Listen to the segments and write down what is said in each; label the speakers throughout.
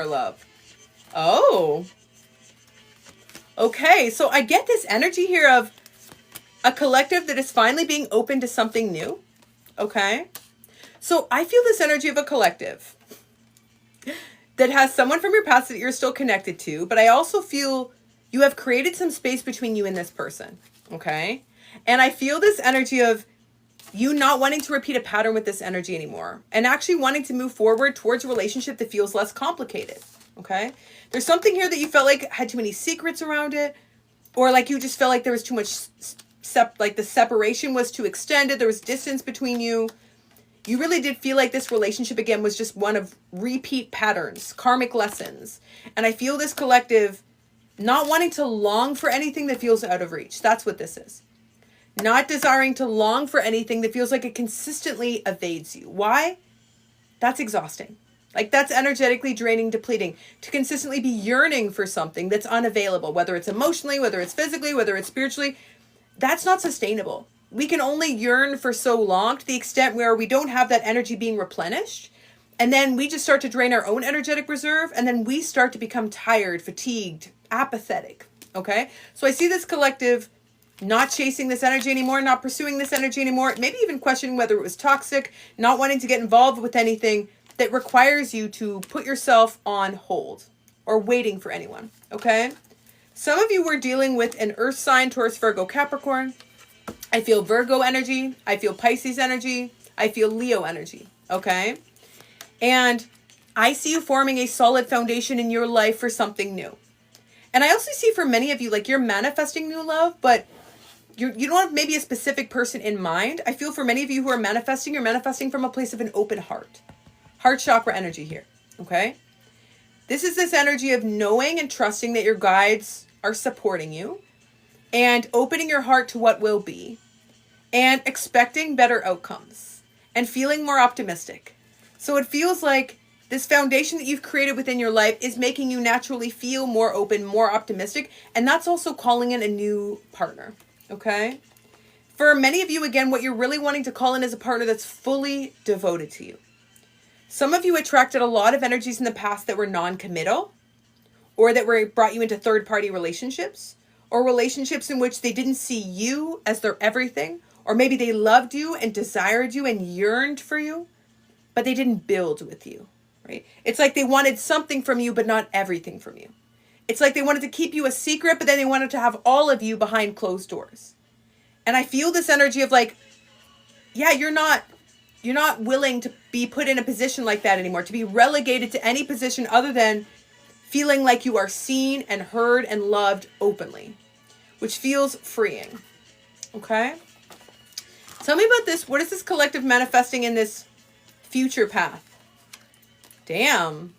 Speaker 1: love. Oh. Okay, so I get this energy here of a collective that is finally being open to something new. Okay? So I feel this energy of a collective that has someone from your past that you're still connected to, but I also feel you have created some space between you and this person. Okay? And I feel this energy of you not wanting to repeat a pattern with this energy anymore and actually wanting to move forward towards a relationship that feels less complicated. Okay? There's something here that you felt like had too many secrets around it, or like you just felt like there was too much, like the separation was too extended. There was distance between you. You really did feel like this relationship again was just one of repeat patterns, karmic lessons. And I feel this collective not wanting to long for anything that feels out of reach. That's what this is. Not desiring to long for anything that feels like it consistently evades you. Why? That's exhausting. Like that's energetically draining, depleting. To consistently be yearning for something that's unavailable, whether it's emotionally, whether it's physically, whether it's spiritually, that's not sustainable. We can only yearn for so long to the extent where we don't have that energy being replenished. And then we just start to drain our own energetic reserve. And then we start to become tired, fatigued, apathetic. Okay? So I see this collective not chasing this energy anymore, not pursuing this energy anymore, maybe even questioning whether it was toxic, not wanting to get involved with anything that requires you to put yourself on hold or waiting for anyone. Okay? Some of you were dealing with an earth sign, Taurus, Virgo, Capricorn. I feel Virgo energy. I feel Pisces energy. I feel Leo energy. Okay? And I see you forming a solid foundation in your life for something new. And I also see for many of you, like you're manifesting new love, but you don't have maybe a specific person in mind. I feel for many of you who are manifesting, you're manifesting from a place of an open heart. Heart chakra energy here. Okay? This is this energy of knowing and trusting that your guides are supporting you and opening your heart to what will be and expecting better outcomes and feeling more optimistic. So it feels like this foundation that you've created within your life is making you naturally feel more open, more optimistic, and that's also calling in a new partner. Okay? For many of you, again, what you're really wanting to call in is a partner that's fully devoted to you. Some of you attracted a lot of energies in the past that were non-committal, or that brought you into third-party relationships, or relationships in which they didn't see you as their everything, or maybe they loved you and desired you and yearned for you, but they didn't build with you, right? It's like they wanted something from you, but not everything from you. It's like they wanted to keep you a secret, but then they wanted to have all of you behind closed doors. And I feel this energy of like, yeah, you're not willing to be put in a position like that anymore, to be relegated to any position other than feeling like you are seen and heard and loved openly, which feels freeing. Okay? Tell me about this. What is this collective manifesting in this future path? Damn.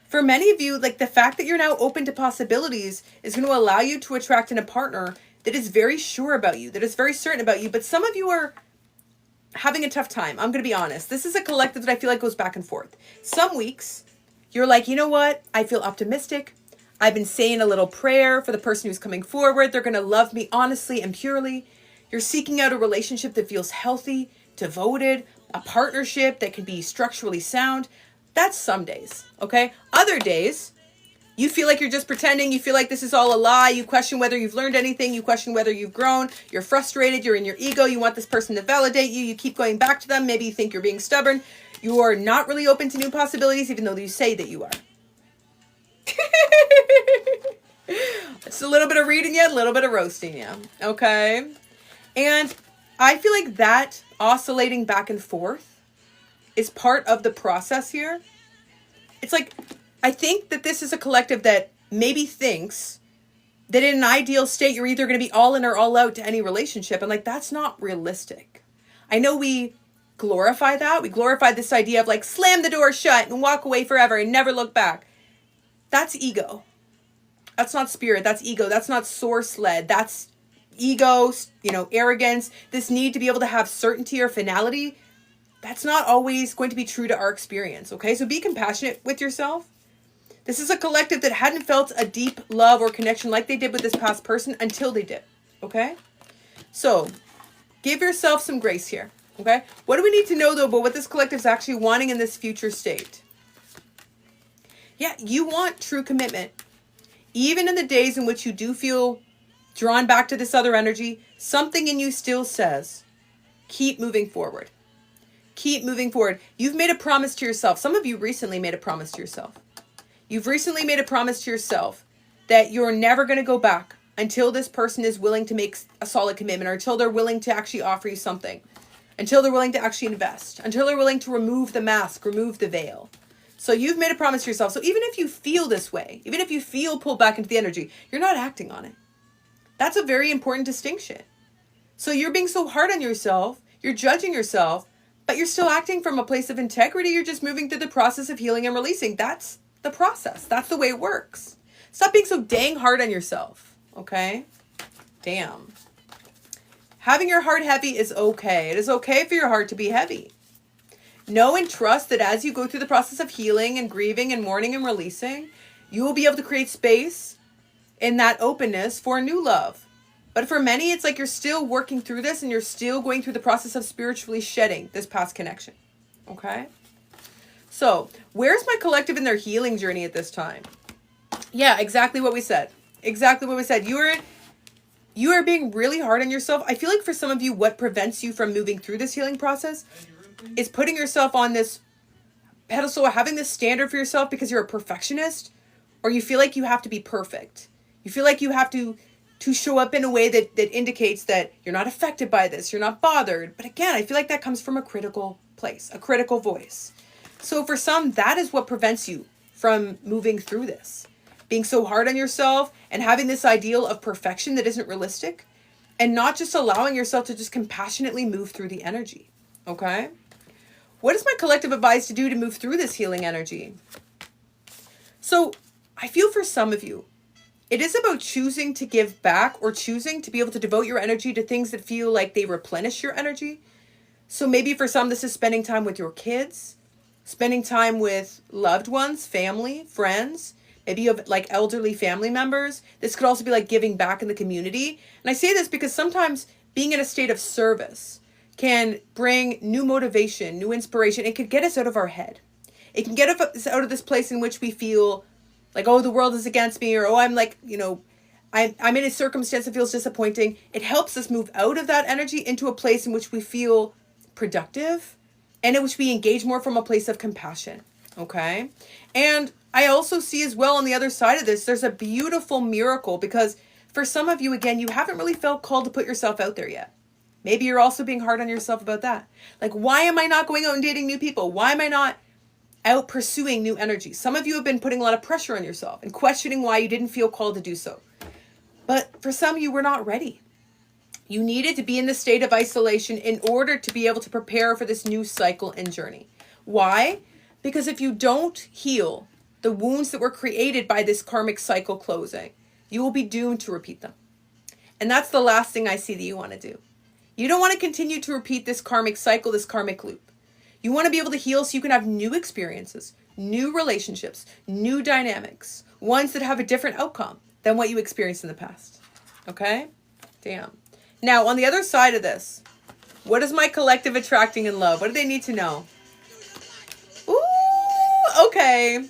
Speaker 1: For many of you, like the fact that you're now open to possibilities is going to allow you to attract in a partner that is very sure about you, that is very certain about you. But some of you are having a tough time. I'm going to be honest. This is a collective that I feel like goes back and forth. Some weeks, you're like, you know what? I feel optimistic. I've been saying a little prayer for the person who's coming forward. They're going to love me honestly and purely. You're seeking out a relationship that feels healthy, devoted, a partnership that can be structurally sound. That's some days, okay? Other days, you feel like you're just pretending. You feel like this is all a lie. You question whether you've learned anything. You question whether you've grown. You're frustrated. You're in your ego. You want this person to validate you. You keep going back to them. Maybe you think you're being stubborn. You are not really open to new possibilities, even though you say that you are. It's a little bit of reading you, a little bit of roasting you, okay? And I feel like that oscillating back and forth is part of the process here. It's like, I think that this is a collective that maybe thinks that in an ideal state, you're either going to be all in or all out to any relationship. And like, that's not realistic. I know we glorify that. We glorify this idea of like, slam the door shut and walk away forever and never look back. That's ego. That's not spirit. That's ego. That's not source led. That's ego, arrogance, this need to be able to have certainty or finality. That's not always going to be true to our experience, okay? So be compassionate with yourself. This is a collective that hadn't felt a deep love or connection like they did with this past person until they did, okay? So give yourself some grace here, okay? What do we need to know, though, about what this collective is actually wanting in this future state? Yeah, you want true commitment. Even in the days in which you do feel drawn back to this other energy, something in you still says, keep moving forward. Keep moving forward. You've made a promise to yourself. Some of you recently made a promise to yourself. You've recently made a promise to yourself that you're never going to go back until this person is willing to make a solid commitment, or until they're willing to actually offer you something, until they're willing to actually invest, until they're willing to remove the mask, remove the veil. So you've made a promise to yourself. So even if you feel this way, even if you feel pulled back into the energy, you're not acting on it. That's a very important distinction. So you're being so hard on yourself, you're judging yourself, but you're still acting from a place of integrity. You're just moving through the process of healing and releasing. That's the process. That's the way it works. Stop being so dang hard on yourself, okay? Damn. Having your heart heavy is okay. It is okay for your heart to be heavy. Know and trust that as you go through the process of healing and grieving and mourning and releasing, you will be able to create space in that openness for new love. But for many, it's like you're still working through this and you're still going through the process of spiritually shedding this past connection. Okay? So, where's my collective in their healing journey at this time? Yeah, exactly what we said. Exactly what we said. You are being really hard on yourself. I feel like for some of you, what prevents you from moving through this healing process is putting yourself on this pedestal, or having this standard for yourself because you're a perfectionist, or you feel like you have to be perfect. You feel like you have to show up in a way that indicates that you're not affected by this, you're not bothered. But again, I feel like that comes from a critical place, a critical voice. So for some, that is what prevents you from moving through this. Being so hard on yourself and having this ideal of perfection that isn't realistic, and not just allowing yourself to just compassionately move through the energy. Okay? What is my collective advice to do to move through this healing energy? So I feel for some of you, it is about choosing to give back, or choosing to be able to devote your energy to things that feel like they replenish your energy. So maybe for some, this is spending time with your kids, spending time with loved ones, family, friends. Maybe you have like elderly family members. This could also be like giving back in the community. And I say this because sometimes being in a state of service can bring new motivation, new inspiration. It could get us out of our head. It can get us out of this place in which we feel like, oh, the world is against me, or, oh, I'm like, I'm in a circumstance that feels disappointing. It helps us move out of that energy into a place in which we feel productive, and in which we engage more from a place of compassion. Okay? And I also see as well on the other side of this, there's a beautiful miracle, because for some of you, again, you haven't really felt called to put yourself out there yet. Maybe you're also being hard on yourself about that. Like, why am I not going out and dating new people? Why am I not out pursuing new energy? Some of you have been putting a lot of pressure on yourself and questioning why you didn't feel called to do so. But for some, you were not ready. You needed to be in the state of isolation in order to be able to prepare for this new cycle and journey. Why? Because if you don't heal the wounds that were created by this karmic cycle closing, you will be doomed to repeat them. And that's the last thing I see that you want to do. You don't want to continue to repeat this karmic cycle, this karmic loop. You want to be able to heal so you can have new experiences, new relationships, new dynamics, ones that have a different outcome than what you experienced in the past. Okay? Damn. Now, on the other side of this, what is my collective attracting in love? What do they need to know? Ooh, okay.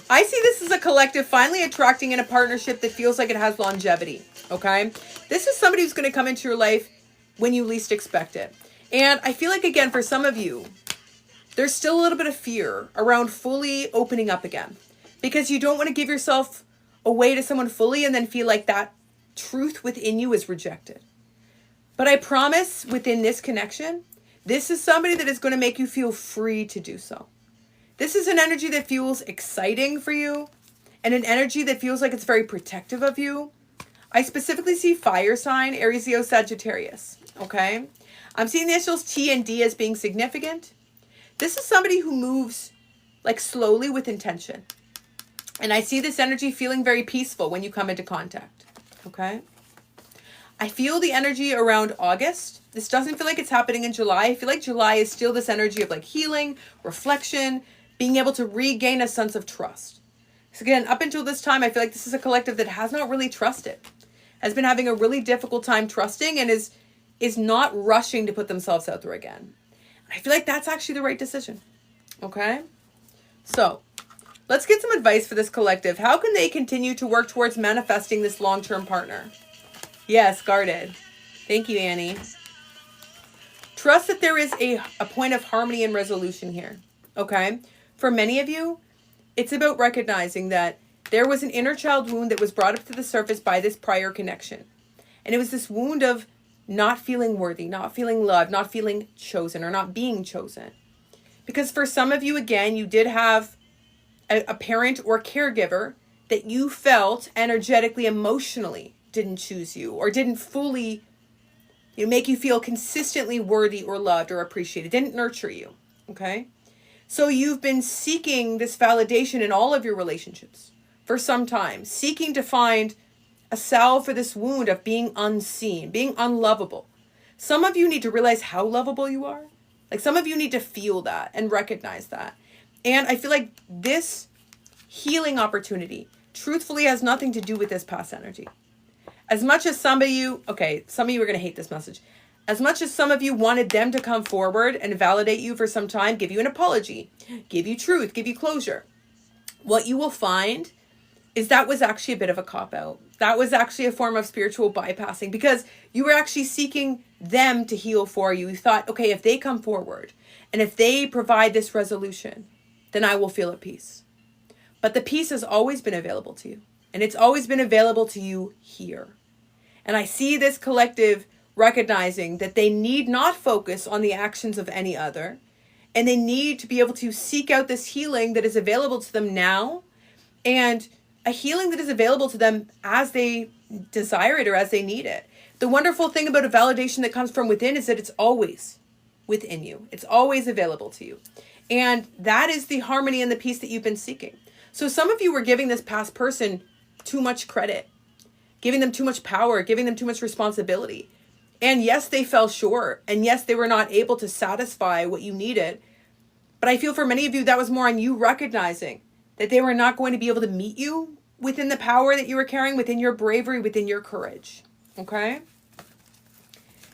Speaker 1: I see this as a collective finally attracting in a partnership that feels like it has longevity. Okay? This is somebody who's going to come into your life when you least expect it. And I feel like, again, for some of you, there's still a little bit of fear around fully opening up again, because you don't want to give yourself away to someone fully and then feel like that truth within you is rejected. But I promise, within this connection, this is somebody that is going to make you feel free to do so. This is an energy that feels exciting for you, and an energy that feels like it's very protective of you. I specifically see fire sign, Aries, Leo, Sagittarius. Okay? I'm seeing the initials T and D as being significant. This is somebody who moves like slowly with intention. And I see this energy feeling very peaceful when you come into contact. Okay? I feel the energy around August. This doesn't feel like it's happening in July. I feel like July is still this energy of like healing, reflection, being able to regain a sense of trust. So again, up until this time, I feel like this is a collective that has not really trusted, has been having a really difficult time trusting, and is not rushing to put themselves out there again. I feel like that's actually the right decision. Okay? So, Let's get some advice for this collective. How can they continue to work towards manifesting this long-term partner? Yes, guarded. Thank you, Annie. Trust that there is a point of harmony and resolution here, okay? For many of you, it's about recognizing that there was an inner child wound that was brought up to the surface by this prior connection. And it was this wound of not feeling worthy, not feeling loved, not feeling chosen, or not being chosen. Because for some of you, again, you did have a parent or caregiver that you felt energetically, emotionally didn't choose you or didn't fully make you feel consistently worthy or loved or appreciated, didn't nurture you, okay? So you've been seeking this validation in all of your relationships for some time, seeking to find a salve for this wound of being unseen, being unlovable. Some of you need to realize how lovable you are. Like some of you need to feel that and recognize that. And I feel like this healing opportunity truthfully has nothing to do with this past energy. As much as some of you, some of you are going to hate this message. As much as some of you wanted them to come forward and validate you for some time, give you an apology, give you truth, give you closure, what you will find is that was actually a bit of a cop-out. That was actually a form of spiritual bypassing because you were actually seeking them to heal for you. You thought, okay, if they come forward and if they provide this resolution, then I will feel at peace. But the peace has always been available to you. And it's always been available to you here. And I see this collective recognizing that they need not focus on the actions of any other. And they need to be able to seek out this healing that is available to them now. And a healing that is available to them as they desire it or as they need it. The wonderful thing about a validation that comes from within is that it's always within you. It's always available to you. And that is the harmony and the peace that you've been seeking. So some of you were giving this past person too much credit, giving them too much power, giving them too much responsibility. And yes, they fell short. And yes, they were not able to satisfy what you needed. But I feel for many of you, that was more on you recognizing that they were not going to be able to meet you within the power that you were carrying, within your bravery, within your courage. Okay?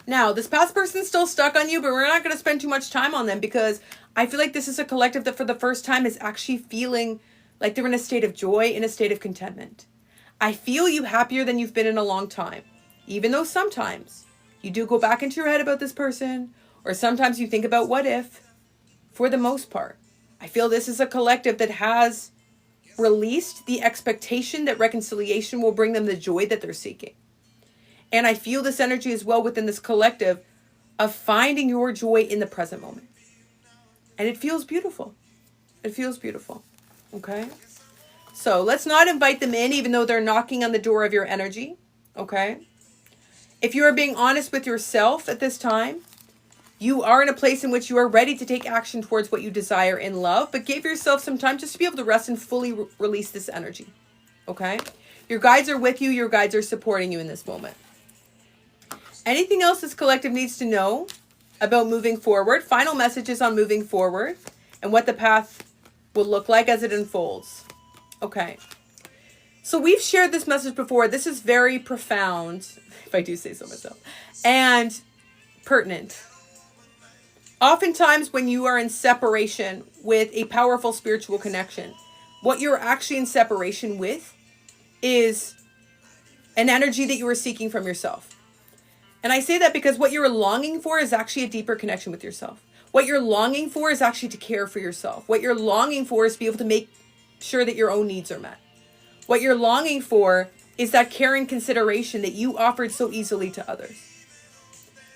Speaker 1: Now, this past person's still stuck on you, but we're not going to spend too much time on them because I feel like this is a collective that for the first time is actually feeling like they're in a state of joy, in a state of contentment. I feel you happier than you've been in a long time, even though sometimes you do go back into your head about this person, or sometimes you think about what if. For the most part, I feel this is a collective that has released the expectation that reconciliation will bring them the joy that they're seeking. And I feel this energy as well within this collective of finding your joy in the present moment. And it feels beautiful. It feels beautiful. Okay? So let's not invite them in even though they're knocking on the door of your energy. Okay? If you are being honest with yourself at this time, you are in a place in which you are ready to take action towards what you desire in love, but give yourself some time just to be able to rest and fully release this energy. Okay? Your guides are with you. Your guides are supporting you in this moment. Anything else this collective needs to know about moving forward? Final messages on moving forward and what the path will look like as it unfolds. Okay. So we've shared this message before. This is very profound, if I do say so myself, and pertinent. Oftentimes when you are in separation with a powerful spiritual connection, what you're actually in separation with is an energy that you are seeking from yourself. And I say that because what you're longing for is actually a deeper connection with yourself. What you're longing for is actually to care for yourself. What you're longing for is to be able to make sure that your own needs are met. What you're longing for is that caring consideration that you offered so easily to others.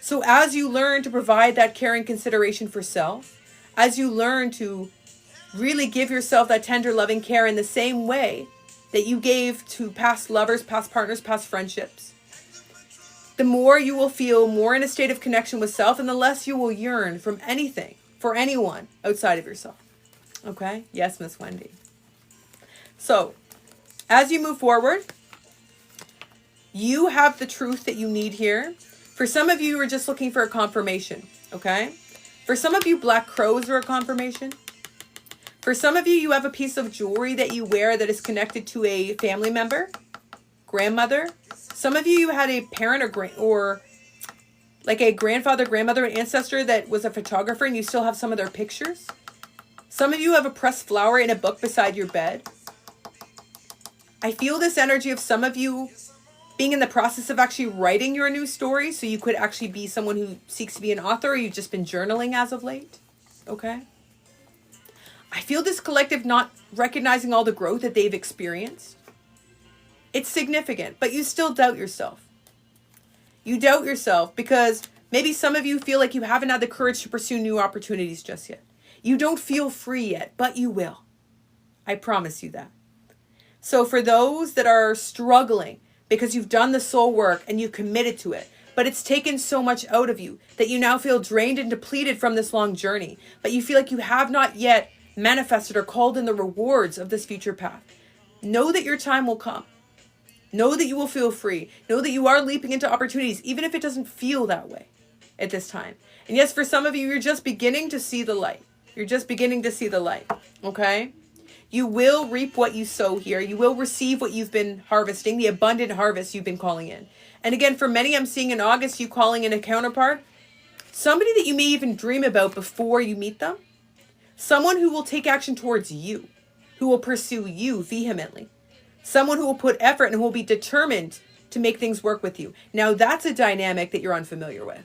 Speaker 1: So as you learn to provide that caring consideration for self, as you learn to really give yourself that tender, loving care in the same way that you gave to past lovers, past partners, past friendships, the more you will feel more in a state of connection with self and the less you will yearn from anything, for anyone outside of yourself. Okay? Yes, Miss Wendy. So, as you move forward, you have the truth that you need here. For some of you who are just looking for a confirmation, okay? For some of you, black crows are a confirmation. For some of you, you have a piece of jewelry that you wear that is connected to a family member, grandmother. Some of you had a parent or like a grandfather, grandmother, an ancestor that was a photographer and you still have some of their pictures. Some of you have a pressed flower in a book beside your bed. I feel this energy of some of you being in the process of actually writing your new story, so you could actually be someone who seeks to be an author, or you've just been journaling as of late. Okay? I feel this collective not recognizing all the growth that they've experienced. It's significant, but you still doubt yourself. You doubt yourself because maybe some of you feel like you haven't had the courage to pursue new opportunities just yet. You don't feel free yet, but you will. I promise you that. So for those that are struggling because you've done the soul work and you've committed to it, but it's taken so much out of you that you now feel drained and depleted from this long journey, but you feel like you have not yet manifested or called in the rewards of this future path. Know that your time will come. Know that you will feel free. Know that you are leaping into opportunities, even if it doesn't feel that way at this time. And yes, for some of you, you're just beginning to see the light. You're just beginning to see the light, okay? You will reap what you sow here. You will receive what you've been harvesting, the abundant harvest you've been calling in. And again, for many, I'm seeing in August, you calling in a counterpart, somebody that you may even dream about before you meet them, someone who will take action towards you, who will pursue you vehemently, someone who will put effort and who will be determined to make things work with you. Now, that's a dynamic that you're unfamiliar with.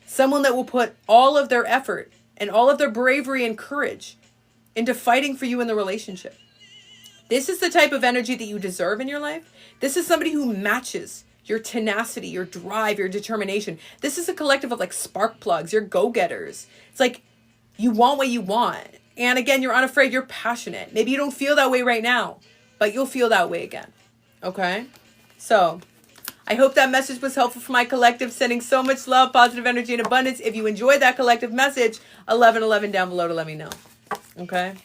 Speaker 1: Someone that will put all of their effort and all of their bravery and courage into fighting for you in the relationship. This is the type of energy that you deserve in your life. This is somebody who matches your tenacity, your drive, your determination. This is a collective of like spark plugs, you're go-getters. It's like you want what you want. And again, you're unafraid, you're passionate. Maybe you don't feel that way right now, but you'll feel that way again. Okay? So I hope that message was helpful for my collective, sending so much love, positive energy, and abundance. If you enjoyed that collective message, 1111 down below to let me know. Okay?